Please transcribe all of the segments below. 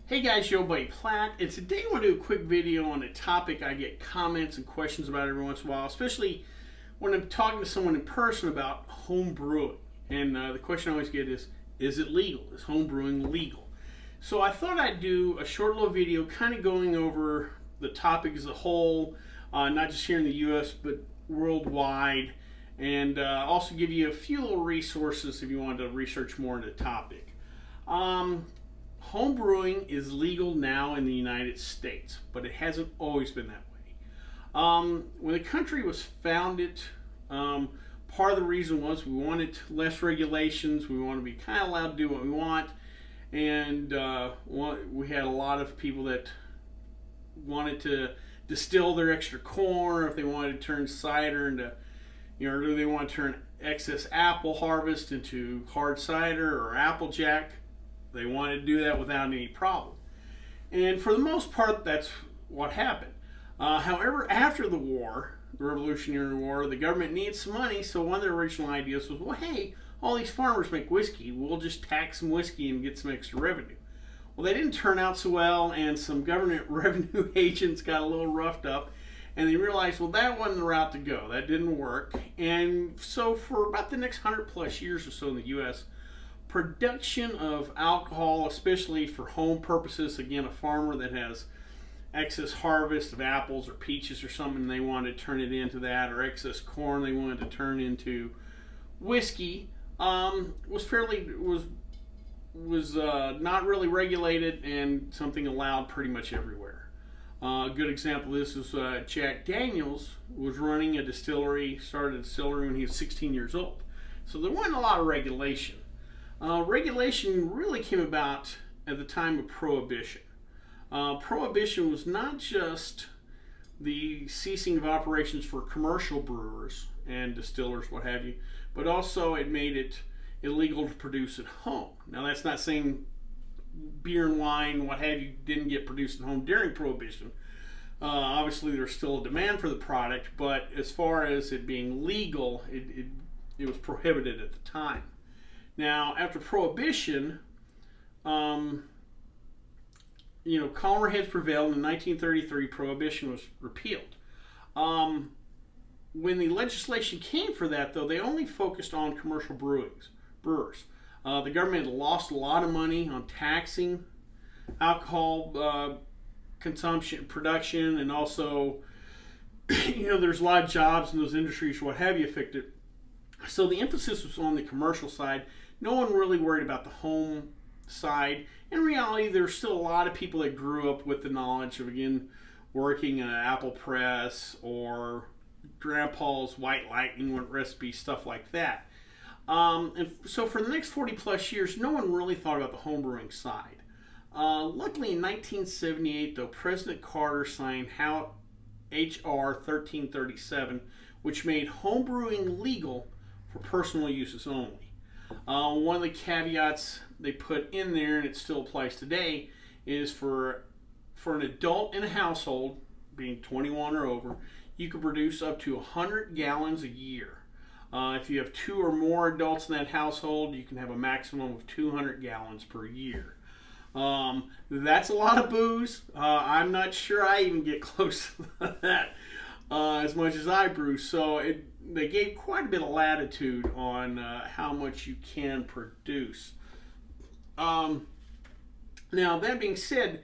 Hey guys, Joe Buddy Platt, and today I want to do a quick video on a topic I get comments and questions about every once in a while, especially when I'm talking to someone in person about home brewing. And the question I always get is it legal? Is home brewing legal? So I thought I'd do a short little video kind of going over the topic as a whole, not just here in the US, but worldwide, and also give you a few little resources if you wanted to research more into the topic. Home brewing is legal now in the United States, but it hasn't always been that way. When the country was founded, part of the reason was we wanted less regulations. We want to be kind of allowed to do what we want, and we had a lot of people that wanted to distill their extra corn, or if they wanted to turn cider into, or they want to turn excess apple harvest into hard cider or applejack. They wanted to do that without any problem. And for the most part, that's what happened. However, after the war, the Revolutionary War, the government needed some money, so one of their original ideas was, well, hey, all these farmers make whiskey. We'll just tax some whiskey and get some extra revenue. Well, they didn't turn out so well, and some government revenue agents got a little roughed up, and they realized, well, that wasn't the route to go. That didn't work. And so for about the next 100 plus years or so in the U.S., production of alcohol, especially for home purposes, again, a farmer that has excess harvest of apples or peaches or something, they wanted to turn it into that, or excess corn they wanted to turn into whiskey, was not really regulated and something allowed pretty much everywhere. A good example of this is Jack Daniels was running a distillery, started a distillery when he was 16 years old. So there wasn't a lot of regulation. Regulation really came about at the time of Prohibition. Prohibition was not just the ceasing of operations for commercial brewers and distillers, what have you, but also it made it illegal to produce at home. Now, that's not saying beer and wine, what have you, didn't get produced at home during Prohibition. Obviously, there's still a demand for the product, but as far as it being legal, it was prohibited at the time. Now, after Prohibition, calmer heads prevailed. In 1933, Prohibition was repealed. When the legislation came for that, though, they only focused on commercial brewers. The government lost a lot of money on taxing alcohol consumption, production, and also, there's a lot of jobs in those industries, what have you, affected. So the emphasis was on the commercial side. No one really worried about the home side. In reality, there's still a lot of people that grew up with the knowledge of, again, working in an apple press or Grandpa's White Lightning recipe, stuff like that. And so for the next 40 plus years, no one really thought about the homebrewing side. Luckily, in 1978, though, President Carter signed H.R. 1337, which made homebrewing legal for personal uses only. One of the caveats they put in there, and it still applies today, is for an adult in a household, being 21 or over, you can produce up to 100 gallons a year. If you have 2 or more adults in that household, you can have a maximum of 200 gallons per year. That's a lot of booze. I'm not sure I even get close to that as much as I brew. So they gave quite a bit of latitude on how much you can produce. Now, that being said,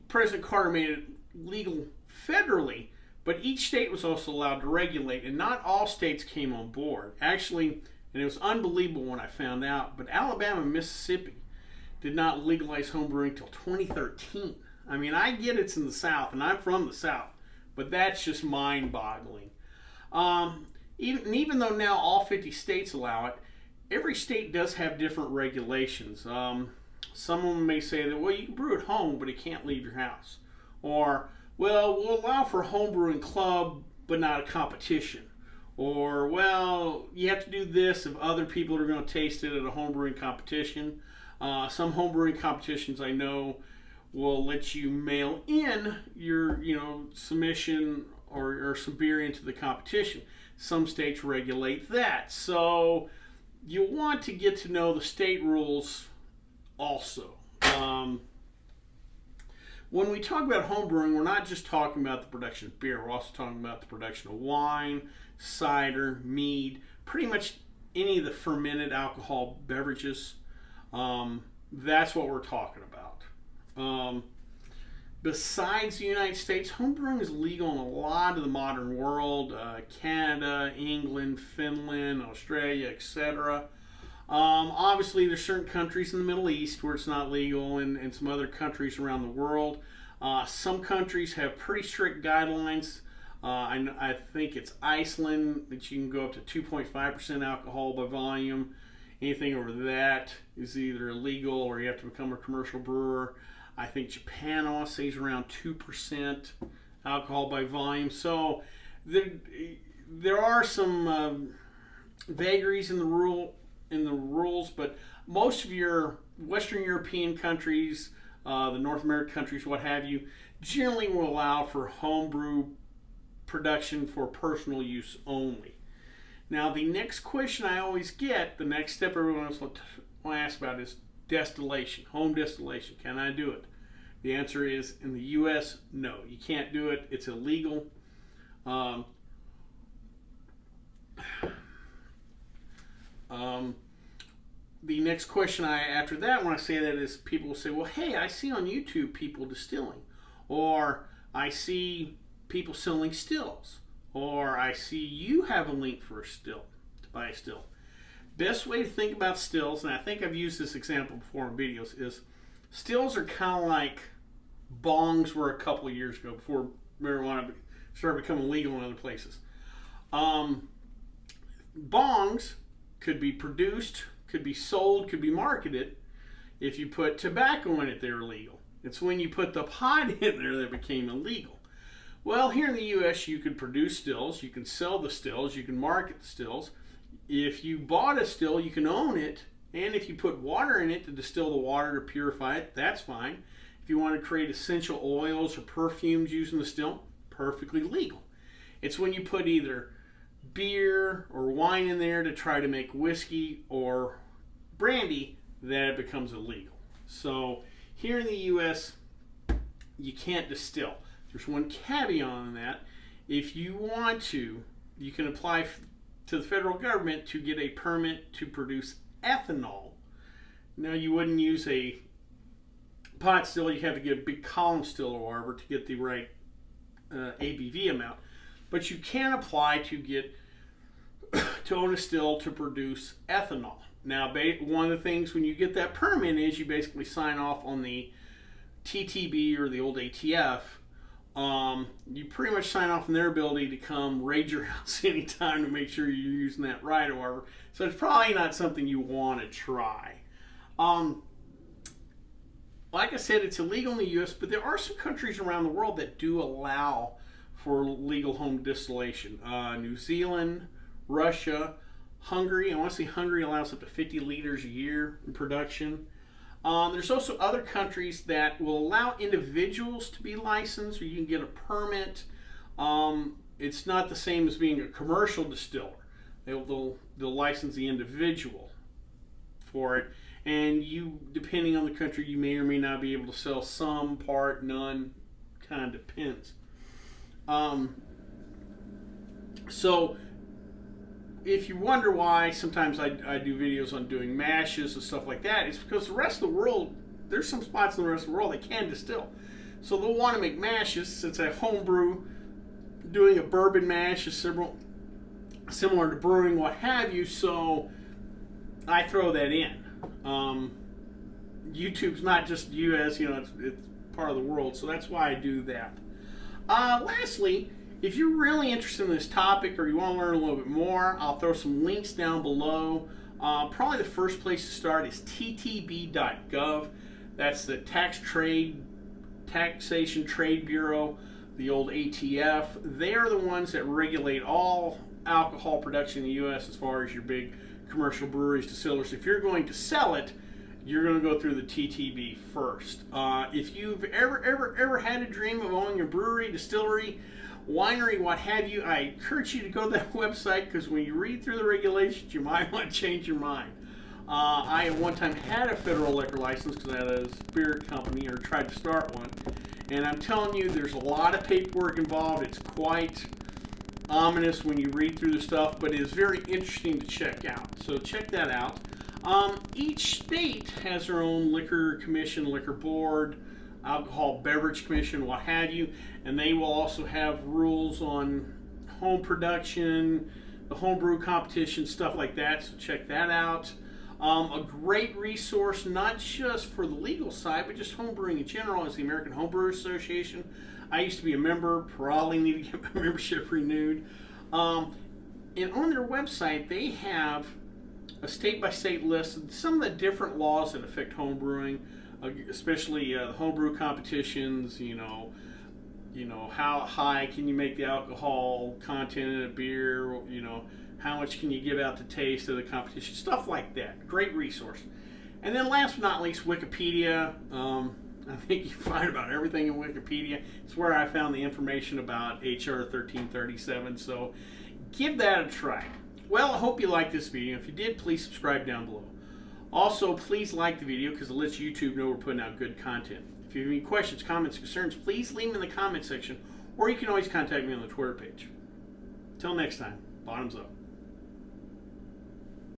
President Carter made it legal federally, but each state was also allowed to regulate, and not all states came on board. Actually, and it was unbelievable when I found out, but Alabama and Mississippi did not legalize homebrewing until 2013. I mean, I get it's in the South, and I'm from the South, but that's just mind-boggling. Even though now all 50 states allow it, every state does have different regulations. Some of them may say that, well, you can brew at home, but it can't leave your house. Or, well, we'll allow for a homebrewing club, but not a competition. Or, well, you have to do this if other people are going to taste it at a homebrewing competition. Some homebrewing competitions I know will let you mail in your, submission or some beer into the competition. Some states regulate that. So you want to get to know the state rules also. when we talk about home brewing, we're not just talking about the production of beer. We're also talking about the production of wine, cider, mead, pretty much any of the fermented alcohol beverages. That's what we're talking about. Besides the United States, homebrewing is legal in a lot of the modern world, Canada, England, Finland, Australia, etc. Obviously, there's certain countries in the Middle East where it's not legal, and some other countries around the world. Some countries have pretty strict guidelines. I think it's Iceland that you can go up to 2.5% alcohol by volume. Anything over that is either illegal or you have to become a commercial brewer. I think Japan also says around 2% alcohol by volume. So there are some vagaries in the rules, but most of your Western European countries, the North American countries, what have you, generally will allow for homebrew production for personal use only. Now, the next question I always get, the next step everyone else will ask about is distillation, home distillation. Can I do it? The answer is, in the U.S., no, you can't do it. It's illegal. The next question after that, when I say that, is people will say, well, hey, I see on YouTube people distilling, or I see people selling stills, or I see you have a link for a still, to buy a still. Best way to think about stills, and I think I've used this example before in videos, is stills are kind of like bongs were a couple of years ago before marijuana started becoming legal in other places. Bongs could be produced, could be sold, could be marketed. If you put tobacco in it, they're illegal. It's when you put the pot in there that it became illegal. Well, here in the U.S., you could produce stills, you can sell the stills, you can market the stills. If you bought a still, you can own it, and if you put water in it to distill the water to purify it, that's fine. If you want to create essential oils or perfumes using the still, perfectly legal. It's when you put either beer or wine in there to try to make whiskey or brandy that it becomes illegal. So here in the U.S., you can't distill. There's one caveat on that. If you want to, you can apply to the federal government to get a permit to produce ethanol. Now, you wouldn't use a pot still. You have to get a big column still or whatever to get the right ABV amount. But you can apply to get to own a still to produce ethanol. Now, one of the things when you get that permit is you basically sign off on the TTB or the old ATF. You pretty much sign off on their ability to come raid your house anytime to make sure you're using that right or whatever. So it's probably not something you want to try. Like I said, it's illegal in the U.S., but there are some countries around the world that do allow for legal home distillation. New Zealand, Russia, Hungary. I want to say Hungary allows up to 50 liters a year in production. There's also other countries that will allow individuals to be licensed, or you can get a permit. It's not the same as being a commercial distiller. They'll license the individual for it, and you, depending on the country, you may or may not be able to sell some, part, none. Kind of depends. So if you wonder why sometimes I do videos on doing mashes and stuff like that, it's because the rest of the world, there's some spots in the rest of the world that can distill. So they'll want to make mashes. Since I homebrew, doing a bourbon mash is similar to brewing, what have you, so I throw that in. YouTube's not just US, it's part of the world, so that's why I do that. Lastly, if you're really interested in this topic or you want to learn a little bit more, I'll throw some links down below. Probably the first place to start is ttb.gov. That's the Taxation Trade Bureau, the old ATF. They are the ones that regulate all alcohol production in the U.S. as far as your big commercial breweries, distillers. If you're going to sell it, you're going to go through the TTB first. If you've ever had a dream of owning a brewery, distillery, winery, what have you, I encourage you to go to that website, because when you read through the regulations, you might want to change your mind. I at one time had a federal liquor license because I had a spirit company, or tried to start one, And I'm telling you, there's a lot of paperwork involved. It's quite ominous when you read through the stuff, but it is very interesting to check out. So check that out. Each state has their own liquor commission, liquor board, alcohol beverage commission, what have you, and they will also have rules on home production, the homebrew competition, stuff like that. So check that out. A great resource, not just for the legal side, but just homebrewing in general, is the American Homebrewers Association. I used to be a member, probably need to get my membership renewed. And on their website, they have a state-by-state list of some of the different laws that affect homebrewing, especially the homebrew competitions. You know, how high can you make the alcohol content in a beer? You know, how much can you give out to taste of the competition? Stuff like that. Great resource. And then last but not least, Wikipedia. I think you find about everything in Wikipedia. It's where I found the information about HR 1337. So give that a try. Well, I hope you liked this video. If you did, please subscribe down below. Also, please like the video because it lets YouTube know we're putting out good content. If you have any questions, comments, concerns, please leave them in the comment section, or you can always contact me on the Twitter page. Until next time, bottoms up.